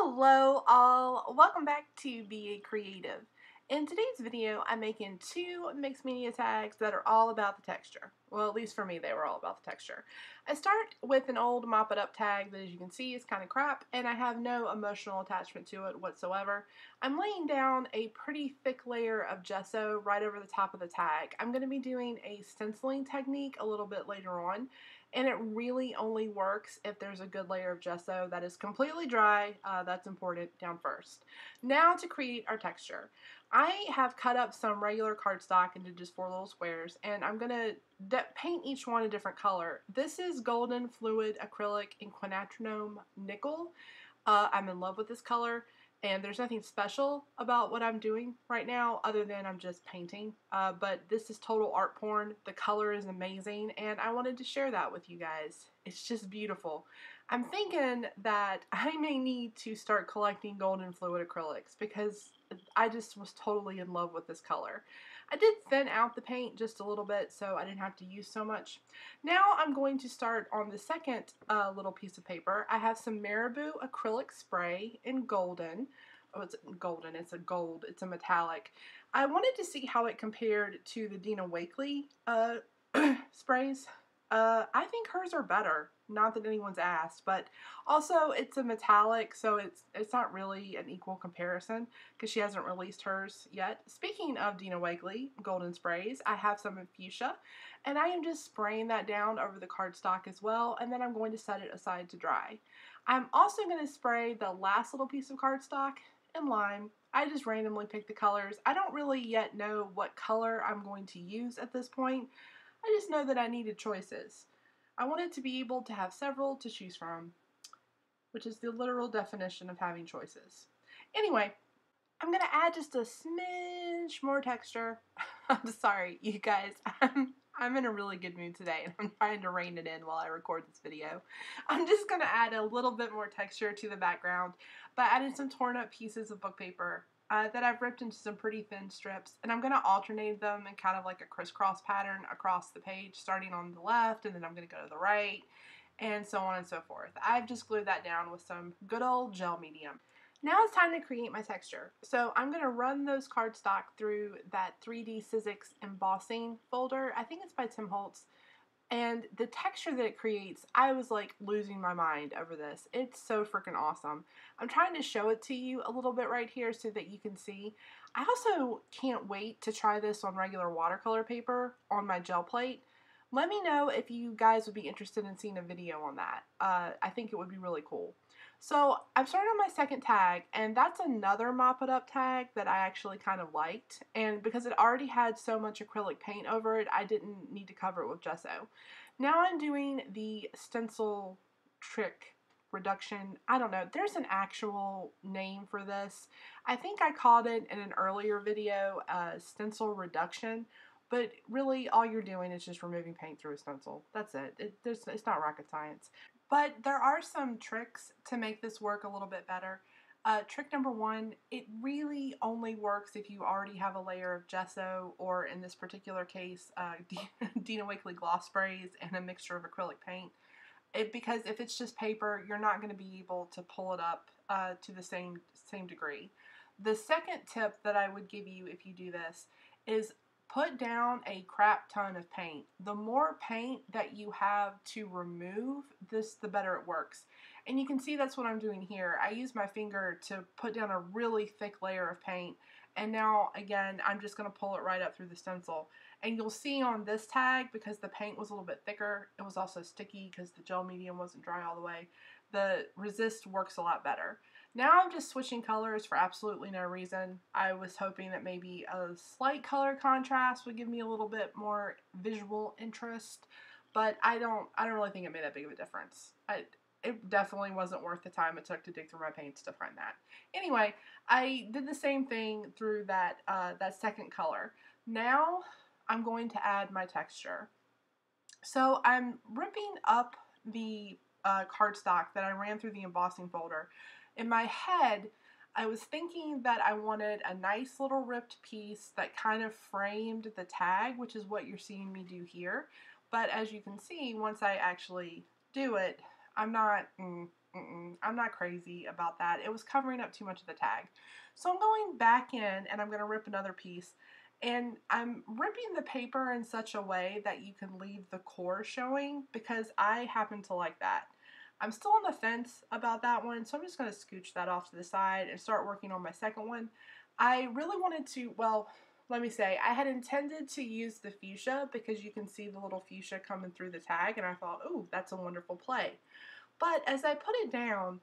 Hello all, welcome back to Be a Creative. In today's video I'm making two mixed media tags that are all about the texture. Well, at least for me they were all about the texture. I start with an old Mop It Up tag that, as you can see, is kind of crap and I have no emotional attachment to it whatsoever. I'm laying down a pretty thick layer of gesso right over the top of the tag. I'm going to be doing a stenciling technique a little bit later on, and it really only works if there's a good layer of gesso that is completely dry. That's important down first. Now to create our texture. I have cut up some regular cardstock into just 4 little squares, and I'm going to paint each one a different color. This is Golden Fluid Acrylic in Quinacridone Nickel. I'm in love with this color, and there's nothing special about what I'm doing right now other than I'm just painting. But this is total art porn. The color is amazing, and I wanted to share that with you guys. It's just beautiful. I'm thinking that I may need to start collecting Golden Fluid Acrylics because I just was totally in love with this color. I did thin out the paint just a little bit so I didn't have to use so much. Now I'm going to start on the second little piece of paper. I have some Marabou acrylic spray in golden. Oh, it's golden. It's a gold. It's a metallic. I wanted to see how it compared to the Dina Wakley sprays. I think hers are better. Not that anyone's asked, but also it's a metallic, so it's not really an equal comparison because she hasn't released hers yet. Speaking of Dina Wakley golden sprays, I have some in Fuchsia, and I am just spraying that down over the cardstock as well, and then I'm going to set it aside to dry. I'm also going to spray the last little piece of cardstock in lime. I just randomly picked the colors. I don't really yet know what color I'm going to use at this point. I just know that I needed choices. I wanted to be able to have several to choose from, which is the literal definition of having choices. Anyway, I'm going to add just a smidge more texture. I'm sorry, you guys. I'm in a really good mood today, and I'm trying to rein it in while I record this video. I'm just going to add a little bit more texture to the background by adding some torn up pieces of book paper that I've ripped into some pretty thin strips, and I'm going to alternate them in kind of like a crisscross pattern across the page, starting on the left, and then I'm going to go to the right, and so on and so forth. I've just glued that down with some good old gel medium. Now it's time to create my texture. So I'm going to run those cardstock through that 3D Sizzix embossing folder. I think it's by Tim Holtz. And the texture that it creates, I was like losing my mind over this. It's so freaking awesome. I'm trying to show it to you a little bit right here so that you can see. I also can't wait to try this on regular watercolor paper on my gel plate. Let me know if you guys would be interested in seeing a video on that. I think it would be really cool. So I'm starting on my second tag, and that's another Mop It Up tag that I actually kind of liked. And because it already had so much acrylic paint over it, I didn't need to cover it with gesso. Now I'm doing the stencil trick reduction. I don't know. There's an actual name for this. I think I called it in an earlier video stencil reduction. But really, all you're doing is just removing paint through a stencil. That's it. It's not rocket science. But there are some tricks to make this work a little bit better. Trick number 1, it really only works if you already have a layer of gesso, or in this particular case, Dina Wakley gloss sprays and a mixture of acrylic paint. Because if it's just paper, you're not going to be able to pull it up to the same degree. The second tip that I would give you if you do this is put down a crap ton of paint. The more paint that you have to remove this, the better it works. And you can see that's what I'm doing here. I use my finger to put down a really thick layer of paint, and now again I'm just going to pull it right up through the stencil. And you'll see on this tag, because the paint was a little bit thicker, it was also sticky because the gel medium wasn't dry all the way, the resist works a lot better. Now I'm just switching colors for absolutely no reason. I was hoping that maybe a slight color contrast would give me a little bit more visual interest, but I don't really think it made that big of a difference. It definitely wasn't worth the time it took to dig through my paints to find that. Anyway, I did the same thing through that that second color. Now I'm going to add my texture. So I'm ripping up the cardstock that I ran through the embossing folder. In my head, I was thinking that I wanted a nice little ripped piece that kind of framed the tag, which is what you're seeing me do here. But as you can see, once I actually do it, I'm not I'm not crazy about that. It was covering up too much of the tag. So I'm going back in and I'm going to rip another piece. And I'm ripping the paper in such a way that you can leave the core showing because I happen to like that. I'm still on the fence about that one, so I'm just going to scooch that off to the side and start working on my second one. I really wanted to, well, let me say, I had intended to use the fuchsia because you can see the little fuchsia coming through the tag, and I thought, ooh, that's a wonderful play. But as I put it down,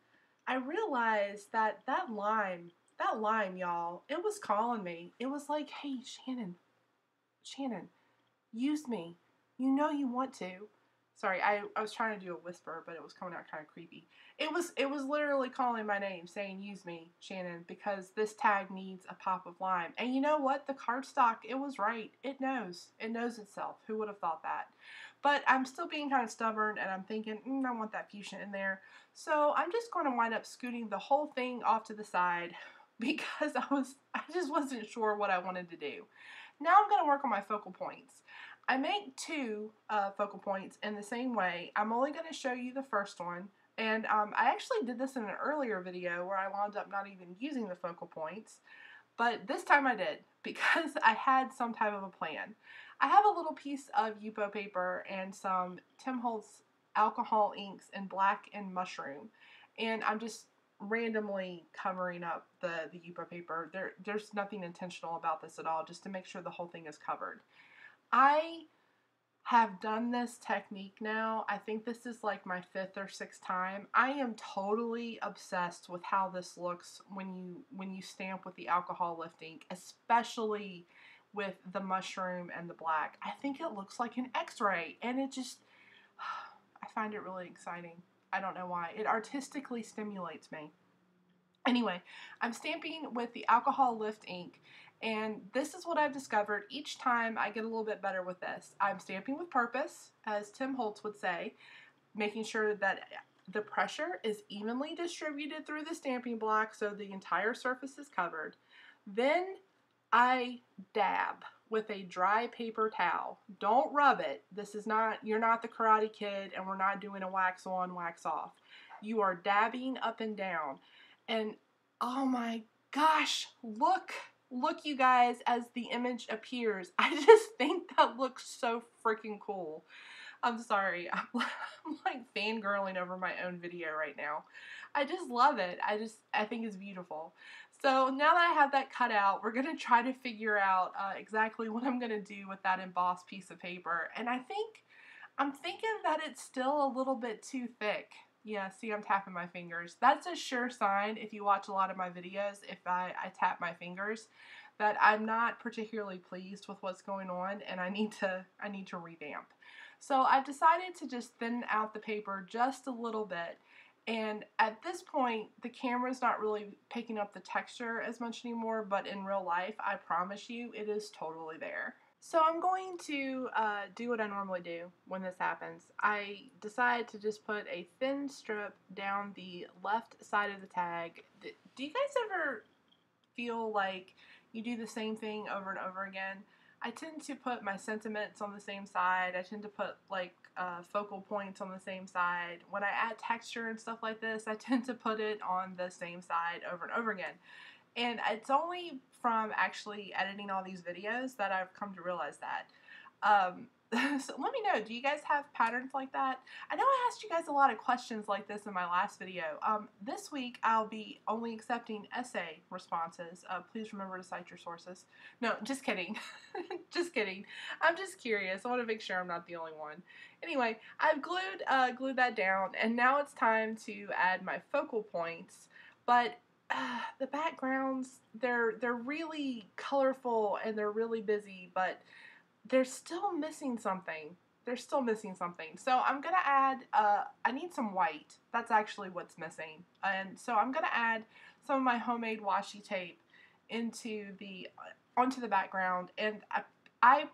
I realized that lime, y'all, it was calling me. It was like, hey, Shannon, use me. You know you want to. Sorry, I was trying to do a whisper, but it was coming out kind of creepy. It was literally calling my name, saying, use me, Shannon, because this tag needs a pop of lime. And you know what? The cardstock, it was right. It knows. It knows itself. Who would have thought that? But I'm still being kind of stubborn, and I'm thinking, I want that fuchsia in there. So I'm just going to wind up scooting the whole thing off to the side because I just wasn't sure what I wanted to do. Now I'm going to work on my focal points. I make two focal points in the same way. I'm only going to show you the first one. And I actually did this in an earlier video where I wound up not even using the focal points. But this time I did because I had some type of a plan. I have a little piece of Yupo paper and some Holtz Alcohol inks in black and mushroom. And I'm just randomly covering up the Yupo paper. There's nothing intentional about this at all, just to make sure the whole thing is covered. I have done this technique now. I think this is like my 5th or 6th time. I am totally obsessed with how this looks when you stamp with the alcohol lift ink, especially with the mushroom and the black. I think it looks like an X-ray, and it just, I find it really exciting. I don't know why. It artistically stimulates me. Anyway, I'm stamping with the alcohol lift ink, and this is what I've discovered. Each time I get a little bit better with this. I'm stamping with purpose, as Tim Holtz would say, making sure that the pressure is evenly distributed through the stamping block so the entire surface is covered. Then I dab with a dry paper towel. Don't rub it. This is not, you're not the Karate Kid, and we're not doing a wax on, wax off. You are dabbing up and down. And oh my gosh, look you guys, as the image appears. I just think that looks so freaking cool. I'm sorry, I'm like fangirling over my own video right now. I just love it. I think it's beautiful. So now that I have that cut out, we're going to try to figure out exactly what I'm going to do with that embossed piece of paper. And I'm thinking that it's still a little bit too thick. Yeah, see, I'm tapping my fingers. That's a sure sign, if you watch a lot of my videos, if I tap my fingers, that I'm not particularly pleased with what's going on, and I need to revamp. So I've decided to just thin out the paper just a little bit, and at this point, the camera's not really picking up the texture as much anymore, but in real life, I promise you, it is totally there. So I'm going to do what I normally do when this happens. I decide to just put a thin strip down the left side of the tag. Do you guys ever feel like you do the same thing over and over again? I tend to put my sentiments on the same side. I tend to put like focal points on the same side. When I add texture and stuff like this, I tend to put it on the same side over and over again. And it's only from actually editing all these videos that I've come to realize that. So let me know, do you guys have patterns like that? I know I asked you guys a lot of questions like this in my last video. This week I'll be only accepting essay responses. Please remember to cite your sources. No, just kidding. Just kidding. I'm just curious. I want to make sure I'm not the only one. Anyway, I've glued that down, and now it's time to add my focal points. But the backgrounds, they're really colorful and they're really busy, but they're still missing something. So I'm going to add, I need some white. That's actually what's missing. And so I'm going to add some of my homemade washi tape onto the background. And I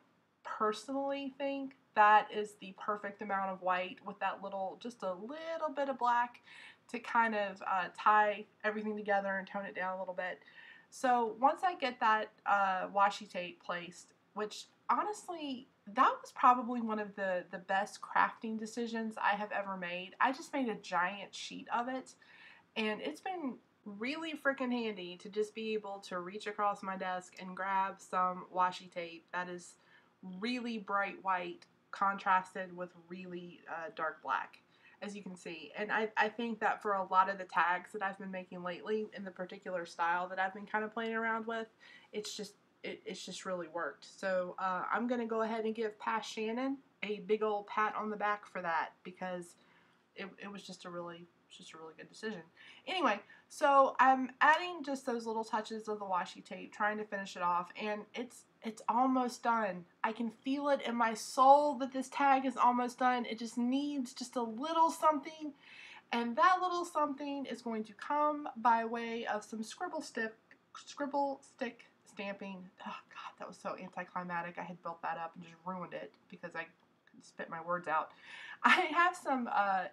personally think that is the perfect amount of white with that just a little bit of black to kind of tie everything together and tone it down a little bit. So once I get that washi tape placed, which honestly, that was probably one of the best crafting decisions I have ever made. I just made a giant sheet of it, and it's been really freaking handy to just be able to reach across my desk and grab some washi tape that is really bright white contrasted with really dark black, as you can see. And I think that for a lot of the tags that I've been making lately in the particular style that I've been kind of playing around with, it's just really worked. So I'm going to go ahead and give Past Shannon a big old pat on the back for that, because it was just a really good decision. Anyway, so I'm adding just those little touches of the washi tape, trying to finish it off, and it's almost done. I can feel it in my soul that this tag is almost done. It just needs just a little something, and that little something is going to come by way of some Scribble stick stamping. Oh God, that was so anticlimactic. I had built that up and just ruined it because I couldn't spit my words out. I have some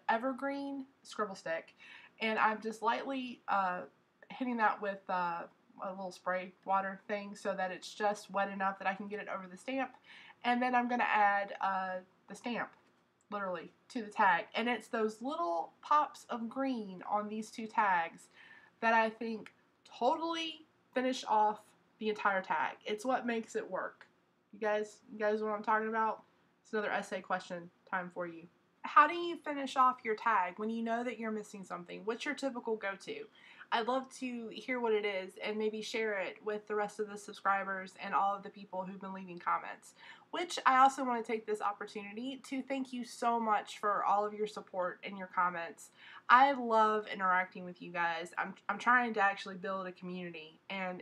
evergreen Scribble stick, and I'm just lightly hitting that with a little spray water thing so that it's just wet enough that I can get it over the stamp. And then I'm going to add the stamp, literally, to the tag. And it's those little pops of green on these two tags that I think totally finish off the entire tag. It's what makes it work. You guys know what I'm talking about? It's another essay question time for you. How do you finish off your tag when you know that you're missing something? What's your typical go-to? I'd love to hear what it is and maybe share it with the rest of the subscribers and all of the people who've been leaving comments. Which I also want to take this opportunity to thank you so much for all of your support and your comments. I love interacting with you guys. I'm trying to actually build a community, and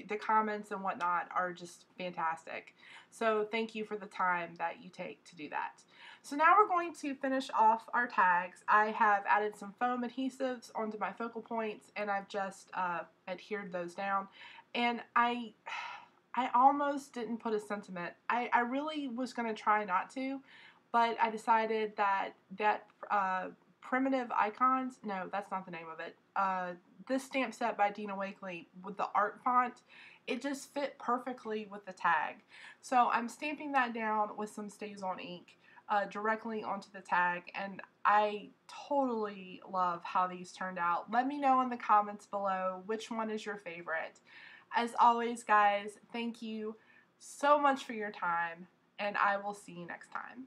the comments and whatnot are just fantastic. So thank you for the time that you take to do that. So now we're going to finish off our tags. I have added some foam adhesives onto my focal points, and I've just adhered those down. And I almost didn't put a sentiment. I really was going to try not to, but I decided that Primitive Icons, no, that's not the name of it. This stamp set by Dina Wakley with the art font, it just fit perfectly with the tag. So I'm stamping that down with some StazOn ink directly onto the tag, and I totally love how these turned out. Let me know in the comments below which one is your favorite. As always, guys, thank you so much for your time, and I will see you next time.